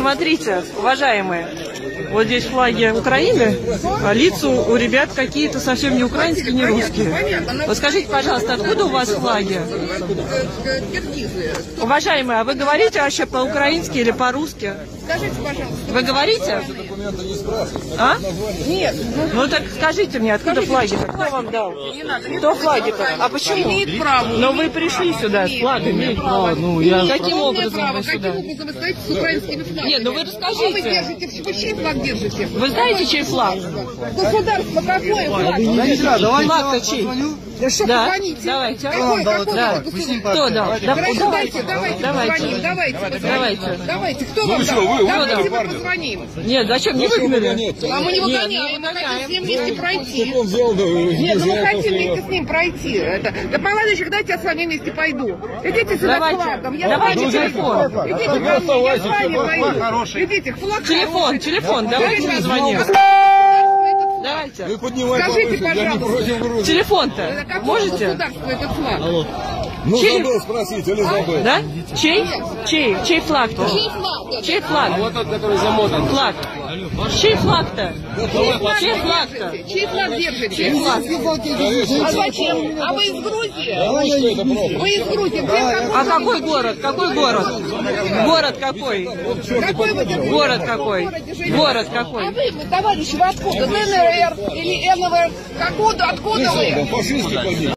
Смотрите, уважаемые, вот здесь флаги Украины, а лица у ребят какие-то совсем не украинские, не русские. Вот скажите, пожалуйста, откуда у вас флаги? Уважаемые, а вы говорите вообще по-украински или по-русски? Скажите, пожалуйста. Вы говорите? А? Нет. Ну так скажите мне, откуда флаги-то? Кто вам дал? Кто флаги-то? А почему? Имеет право. Но вы пришли сюда с флагами. Каким образом вы сюда? Каким образом вы стоите с украинскими флагами? Нет, ну вы А вы расскажите. держите, вы чей флаг держите? Вы знаете, чей флаг? Государство какое флаг? Флаг-то чей? Да что, Да, позвоните. давайте. Какой Да. государство? Кто дал? Давайте позвоним, давайте. Кто вам дал? Давайте мы позвоним. Нет, зачем мне выгнали? А мы не выгоняем, мы хотим с ним вместе пройти. Нет, ну мы хотим вместе с ним пройти. Да, молодежь, дайте я с вами вместе пойду. Идите сюда с флагом. Давайте телефон. Идите ко мне, я с вами пойду. Идите, флаг. Телефон, давайте позвоним. Давайте. Скажите, пожалуйста. Телефон-то Какого можете? государства этот флаг? Ну, Чей? забыл спросить, или забыл? Да? Чей? Чей флаг-то? Чей флаг? Чей флаг? Вот тот, который замотан. Флаг. Чей флаг-то? Чей флаг-то? Чей флаг держите? Чей флаг? А зачем? А вы из Грузии? Вы из Грузии. А какой город? Какой город? Город какой? Какой вы держите? Город какой? Город А какой? вы, товарищи, вы откуда? ДНР или НВР? Откуда вы? Фашистский погиб.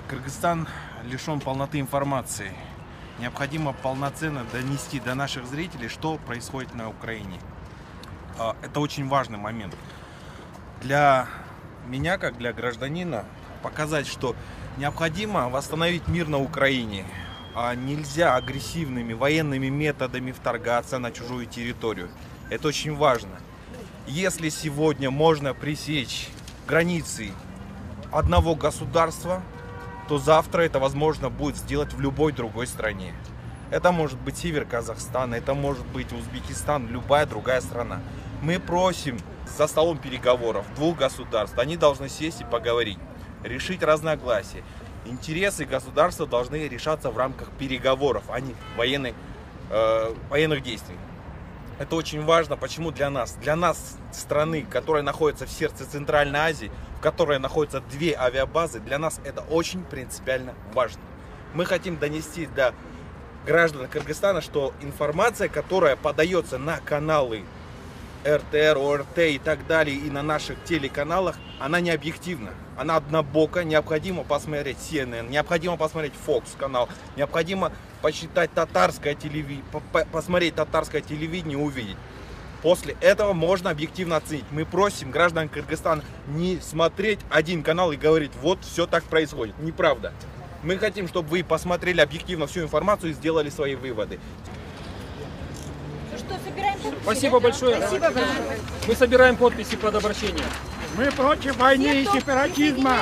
Кыргызстан лишен полноты информации. Необходимо полноценно донести до наших зрителей, что происходит на Украине. Это очень важный момент. Для меня, как для гражданина, показать, что необходимо восстановить мир на Украине. Нельзя агрессивными военными методами вторгаться на чужую территорию. Это очень важно. Если сегодня можно пресечь границы одного государства, то завтра это возможно будет сделать в любой другой стране. Это может быть север Казахстана, это может быть Узбекистан, любая другая страна. Мы просим за столом переговоров двух государств, они должны сесть и поговорить, решить разногласия. Интересы государства должны решаться в рамках переговоров, а не военных действий. Это очень важно. Почему для нас? Для нас, страны, которая находится в сердце Центральной Азии, в которой находятся две авиабазы, для нас это очень принципиально важно. Мы хотим донести до граждан Кыргызстана, что информация, которая подается на каналы РТР, ОРТ и так далее, и на наших телеканалах, она не объективна. Она однобока. Необходимо посмотреть CNN, необходимо посмотреть Fox канал, необходимо посмотреть татарское телевидение и увидеть. После этого можно объективно оценить. Мы просим граждан Кыргызстана не смотреть один канал и говорить, вот все так происходит. Неправда. Мы хотим, чтобы вы посмотрели объективно всю информацию и сделали свои выводы. Что, собираем подписи? Спасибо большое. Спасибо большое. Мы собираем подписи под обращение. Мы против войны и сепаратизма.